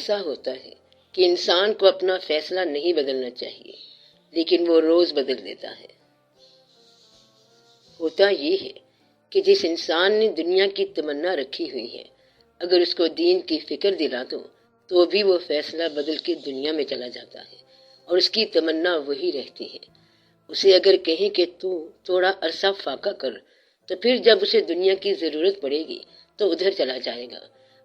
ایسا ہوتا ہے کہ انسان کو اپنا فیصلہ نہیں بدلنا چاہیے، لیکن وہ روز بدل دیتا ہے۔ ہوتا یہ ہے کہ جس انسان نے دنیا کی تمنا رکھی ہوئی ہے، اگر اس کو دین کی فکر دلا دو تو بھی وہ فیصلہ بدل کے دنیا میں چلا جاتا ہے اور اس کی تمنا وہی رہتی ہے۔ اسے اگر کہیں کہ تو تھوڑا عرصہ فاقہ کر، تو پھر جب اسے دنیا کی ضرورت پڑے گی تو ادھر چلا جائے گا۔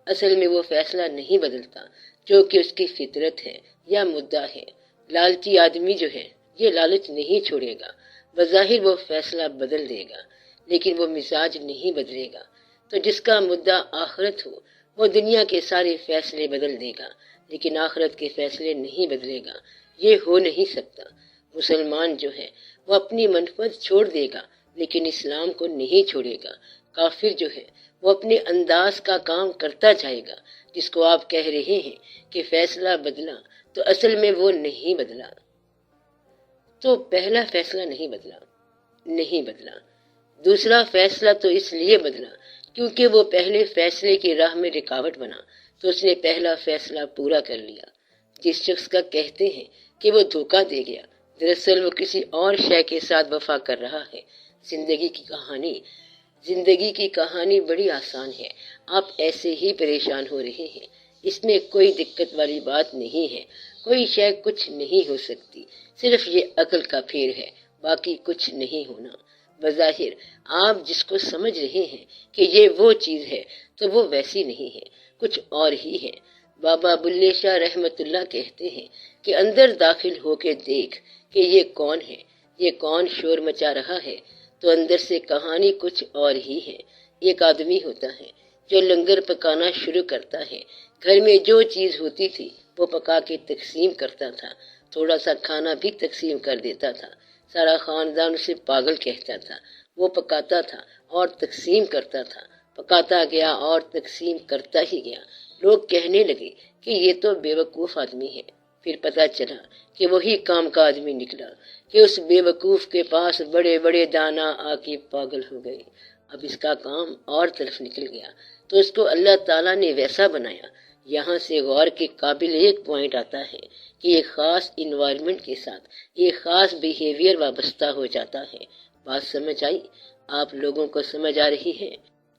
اصل میں وہ فیصلہ نہیں بدلتا جو کہ اس کی فطرت ہے یا مدعا ہے۔ لالچی آدمی جو ہے یہ لالچ نہیں چھوڑے گا، بظاہر وہ فیصلہ بدل دے گا لیکن وہ مزاج نہیں بدلے گا۔ تو جس کا مدعا آخرت ہو وہ دنیا کے سارے فیصلے بدل دے گا لیکن آخرت کے فیصلے نہیں بدلے گا۔ یہ ہو نہیں سکتا۔ مسلمان جو ہے وہ اپنی منفعت چھوڑ دے گا لیکن اسلام کو نہیں چھوڑے گا۔ کافر جو ہے وہ اپنے انداز کا کام کرتا جائے گا۔ جس کو آپ کہہ رہے ہیں کہ فیصلہ بدلا، تو اصل میں وہ نہیں بدلا۔ تو پہلا فیصلہ نہیں بدلا۔ دوسرا فیصلہ تو اس لیے بدلا کیونکہ وہ پہلے فیصلے کی راہ میں رکاوٹ بنا، تو اس نے پہلا فیصلہ پورا کر لیا۔ جس شخص کا کہتے ہیں کہ وہ دھوکہ دے گیا، دراصل وہ کسی اور شے کے ساتھ وفا کر رہا ہے۔ زندگی کی کہانی بڑی آسان ہے۔ آپ ایسے ہی پریشان ہو رہے ہیں۔ اس میں کوئی دقت والی بات نہیں ہے۔ کوئی شے کچھ نہیں ہو سکتی، صرف یہ عقل کا پھیر ہے، باقی کچھ نہیں ہونا۔ بظاہر آپ جس کو سمجھ رہے ہیں کہ یہ وہ چیز ہے تو وہ ویسی نہیں ہے، کچھ اور ہی ہے۔ بابا بلے شاہ رحمت اللہ کہتے ہیں کہ اندر داخل ہو کے دیکھ کہ یہ کون ہے، یہ کون شور مچا رہا ہے، تو اندر سے کہانی کچھ اور ہی ہے۔ ایک آدمی ہوتا ہے جو لنگر پکانا شروع کرتا ہے۔ گھر میں جو چیز ہوتی تھی وہ پکا کے تقسیم کرتا تھا، تھوڑا سا کھانا بھی تقسیم کر دیتا تھا۔ سارا خاندان اسے پاگل کہتا تھا۔ وہ پکاتا تھا اور تقسیم کرتا تھا، پکاتا گیا اور تقسیم کرتا ہی گیا۔ لوگ کہنے لگے کہ یہ تو بے وقوف آدمی ہے۔ پھر پتا چلا کہ وہی کام کا آدمی نکلا کہ اس بے وقوف کے پاس بڑے بڑے دانا آ کے پاگل ہو گئے۔ اب اس کا کام اور طرف نکل گیا تو اس کو اللہ تعالیٰ نے ویسا بنایا۔ یہاں سے غور کے قابل ایک پوائنٹ آتا ہے کہ ایک خاص انوائرمنٹ کے ساتھ ایک خاص بیہیویئر وابستہ ہو جاتا ہے۔ بات سمجھ آئی؟ آپ لوگوں کو سمجھ آ رہی ہے؟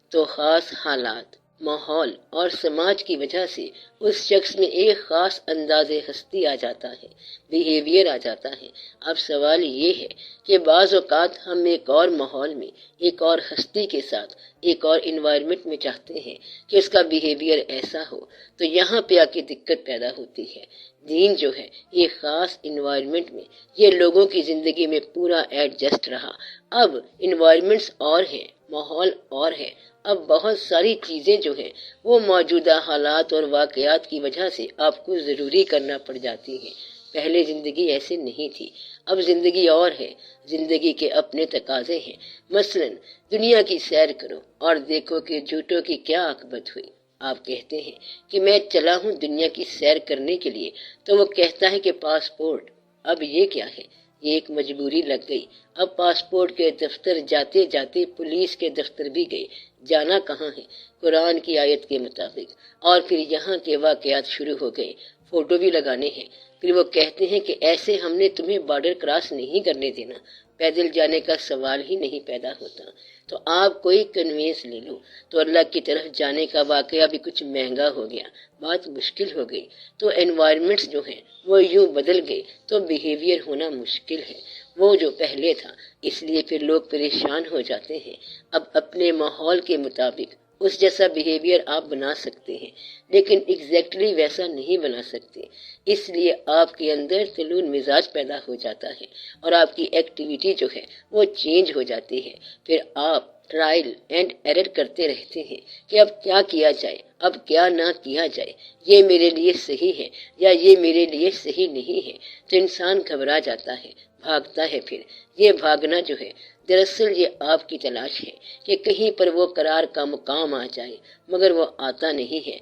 تو خاص حالات، ماحول اور سماج کی وجہ سے اس شخص میں ایک خاص انداز ہستی آ جاتا ہے، بیہیویئر آ جاتا ہے۔ اب سوال یہ ہے کہ بعض اوقات ہم ایک اور ماحول میں، ایک اور ہستی کے ساتھ، ایک اور انوائرمنٹ میں چاہتے ہیں کہ اس کا بیہیویئر ایسا ہو، تو یہاں پہ آ کے دقت پیدا ہوتی ہے۔ دین جو ہے ایک خاص انوائرمنٹ میں یہ لوگوں کی زندگی میں پورا ایڈجسٹ رہا۔ اب انوائرمنٹس اور ہیں، ماحول اور ہے۔ اب بہت ساری چیزیں جو ہیں وہ موجودہ حالات اور واقعات کی وجہ سے آپ کو ضروری کرنا پڑ جاتی ہیں۔ پہلے زندگی ایسے نہیں تھی، اب زندگی اور ہے۔ زندگی کے اپنے تقاضے ہیں۔ مثلا دنیا کی سیر کرو اور دیکھو کہ جھوٹوں کی کیا عاقبت ہوئی۔ آپ کہتے ہیں کہ میں چلا ہوں دنیا کی سیر کرنے کے لیے، تو وہ کہتا ہے کہ پاسپورٹ۔ اب یہ کیا ہے؟ یہ ایک مجبوری لگ گئی۔ اب پاسپورٹ کے دفتر جاتے جاتے پولیس کے دفتر بھی گئے۔ جانا کہاں ہے؟ قرآن کی آیت کے مطابق۔ اور پھر یہاں کے واقعات شروع ہو گئے، فوٹو بھی لگانے ہیں۔ پھر وہ کہتے ہیں کہ ایسے ہم نے تمہیں بارڈر کراس نہیں کرنے دینا، پیدل جانے کا سوال ہی نہیں پیدا ہوتا۔ تو آپ کوئی کنوینس لے لو، تو اللہ کی طرف جانے کا واقعہ بھی کچھ مہنگا ہو گیا، بات مشکل ہو گئی۔ تو انوائرمنٹس جو ہیں وہ یوں بدل گئے تو بیہیویئر ہونا مشکل ہے، وہ جو پہلے تھا۔ اس لیے پھر لوگ پریشان ہو جاتے ہیں۔ اب اپنے ماحول کے مطابق اس جیسا بیہیویئر آپ بنا سکتے ہیں، لیکن ایگزیکٹلی ویسا نہیں بنا سکتے۔ اس لیے آپ کے اندر سلون مزاج پیدا ہو جاتا ہے اور آپ کی ایکٹیویٹی جو ہے وہ چینج ہو جاتی ہے۔ پھر آپ ٹرائل اینڈ ایرر کرتے رہتے ہیں کہ اب کیا کیا جائے، اب کیا نہ کیا جائے، یہ میرے لیے صحیح ہے یا یہ میرے لیے صحیح نہیں ہے۔ تو انسان گھبرا جاتا ہے، بھاگتا ہے۔ پھر یہ بھاگنا جو ہے دراصل یہ آپ کی تلاش ہے کہ کہیں پر وہ قرار کا مقام آ جائے، مگر وہ آتا نہیں ہے۔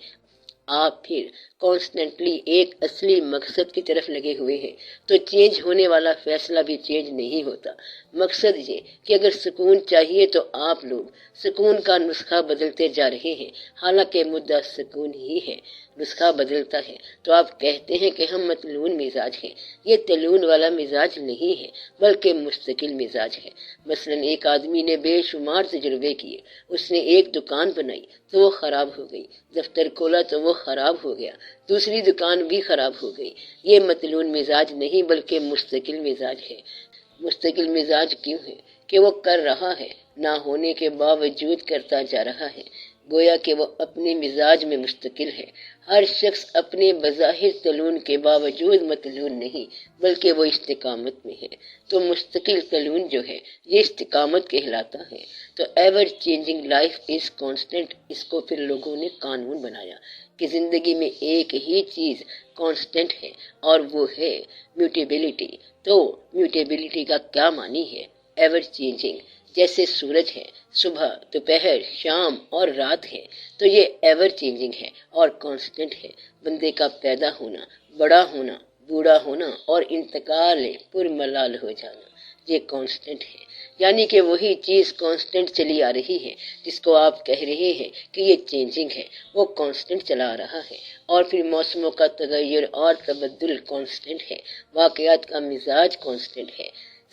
آپ پھر کانسٹنٹلی ایک اصلی مقصد کی طرف لگے ہوئے ہیں تو چینج ہونے والا فیصلہ بھی چینج نہیں ہوتا۔ مقصد یہ کہ اگر سکون چاہیے تو آپ لوگ سکون کا نسخہ بدلتے جا رہے ہیں، حالانکہ مدعا سکون ہی ہے، نسخہ بدلتا ہے تو آپ کہتے ہیں کہ ہم متلون مزاج ہیں۔ یہ تلون والا مزاج نہیں ہے بلکہ مستقل مزاج ہے۔ مثلا ایک آدمی نے بے شمار تجربے کیے، اس نے ایک دکان بنائی تو وہ خراب ہو گئی، دفتر کھولا تو وہ خراب ہو گیا، دوسری دکان بھی خراب ہو گئی۔ یہ متلون مزاج نہیں بلکہ مستقل مزاج ہے۔ مستقل مزاج کیوں ہے؟ کہ وہ کر رہا ہے، نہ ہونے کے باوجود کرتا جا رہا ہے، گویا کہ وہ اپنے مزاج میں مستقل ہے۔ ہر شخص اپنے بظاہر تلون کے باوجود متلون نہیں بلکہ وہ استقامت میں ہے، تو مستقل تلون جو ہے یہ استقامت کہلاتا ہے۔ تو ever changing life is constant, اس کو پھر لوگوں نے قانون بنایا کہ زندگی میں ایک ہی چیز کانسٹنٹ ہے اور وہ ہے میوٹیبلٹی۔ تو میوٹیبلٹی کا کیا معنی ہے؟ ایور چینجنگ، جیسے سورج ہے، صبح، دوپہر، شام اور رات ہے، تو یہ ایور چینجنگ ہے اور کانسٹنٹ ہے۔ بندے کا پیدا ہونا، بڑا ہونا، بوڑھا ہونا اور انتقال پر ملال ہو جانا، یہ کانسٹنٹ ہے۔ یعنی کہ وہی چیز کانسٹنٹ چلی آ رہی ہے جس کو آپ کہہ رہے ہیں کہ یہ چینجنگ ہے، وہ کانسٹنٹ چلا آ رہا ہے۔ اور پھر موسموں کا تغیر اور تبدل کانسٹنٹ ہے، واقعات کا مزاج کانسٹنٹ ہے۔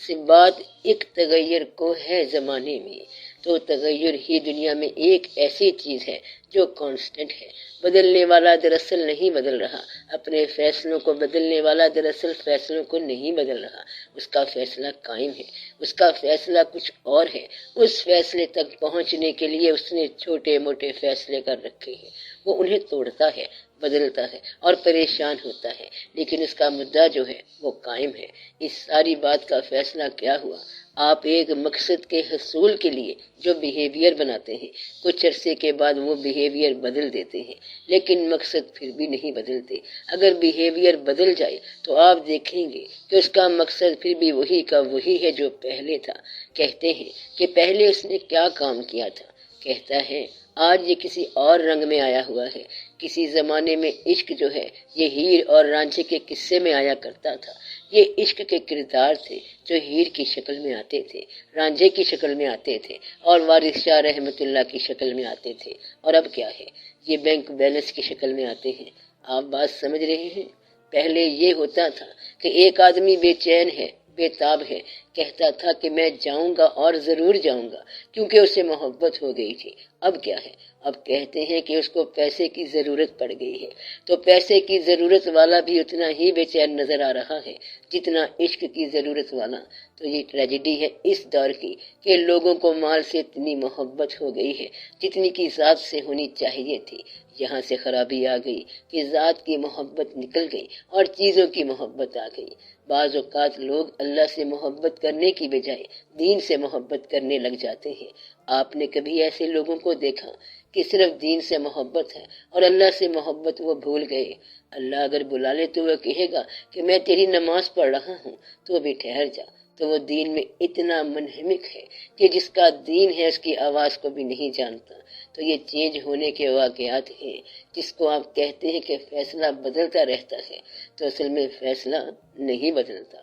صرف بات ایک تغیر کو ہے زمانے میں، تو تغیر ہی دنیا میں ایک ایسی چیز ہے جو کانسٹنٹ ہے۔ بدلنے والا دراصل نہیں بدل رہا، اپنے فیصلوں کو بدلنے والا دراصل فیصلوں کو نہیں بدل رہا، اس کا فیصلہ قائم ہے، اس کا فیصلہ کچھ اور ہے۔ اس فیصلے تک پہنچنے کے لیے اس نے چھوٹے موٹے فیصلے کر رکھے ہیں، وہ انہیں توڑتا ہے، بدلتا ہے اور پریشان ہوتا ہے، لیکن اس کا مدعا جو ہے وہ قائم ہے۔ اس ساری بات کا فیصلہ کیا ہوا؟ آپ ایک مقصد کے حصول کے لیے جو بیہیویئر بناتے ہیں، کچھ عرصے کے بعد وہ بیہیویئر بدل دیتے ہیں، لیکن مقصد پھر بھی نہیں بدلتے۔ اگر بیہیویئر بدل جائے تو آپ دیکھیں گے کہ اس کا مقصد پھر بھی وہی کا وہی ہے جو پہلے تھا۔ کہتے ہیں کہ پہلے اس نے کیا کام کیا تھا؟ کہتا ہے آج یہ کسی اور رنگ میں آیا ہوا ہے۔ کسی زمانے میں عشق جو ہے یہ ہیر اور رانجھے کے قصے میں آیا کرتا تھا۔ یہ عشق کے کردار تھے جو ہیر کی شکل میں آتے تھے، رانجھے کی شکل میں آتے تھے اور وارث شاہ رحمت اللہ کی شکل میں آتے تھے۔ اور اب کیا ہے؟ یہ بینک بیلنس کی شکل میں آتے ہیں۔ آپ بات سمجھ رہے ہیں؟ پہلے یہ ہوتا تھا کہ ایک آدمی بے چین ہے، بے تاب ہے، کہتا تھا کہ میں جاؤں گا اور ضرور جاؤں گا کیونکہ اسے محبت ہو گئی تھی۔ اب کیا ہے؟ اب کہتے ہیں کہ اس کو پیسے کی ضرورت پڑ گئی ہے، تو پیسے کی ضرورت والا بھی اتنا ہی بے چین نظر آ رہا ہے جتنا عشق کی ضرورت والا۔ تو یہ ٹریجڈی ہے اس دور کی کہ لوگوں کو مال سے اتنی محبت ہو گئی ہے جتنی کی ذات سے ہونی چاہیے تھی۔ یہاں سے خرابی آ گئی کہ ذات کی محبت نکل گئی اور چیزوں کی محبت آ گئی۔ بعض اوقات لوگ اللہ سے محبت کرنے کی بجائے دین سے محبت کرنے لگ جاتے ہیں۔ آپ نے کبھی ایسے لوگوں کو دیکھا کہ صرف دین سے محبت ہے اور اللہ سے محبت وہ بھول گئے؟ اللہ اگر بلا لے تو وہ کہے گا کہ میں تیری نماز پڑھ رہا ہوں، تو بھی ٹھہر جا۔ تو وہ دین میں اتنا منہمک ہے کہ جس کا دین ہے اس کی آواز کو بھی نہیں جانتا۔ تو یہ چینج ہونے کے واقعات ہیں جس کو آپ کہتے ہیں کہ فیصلہ بدلتا رہتا ہے، تو اصل میں فیصلہ نہیں بدلتا۔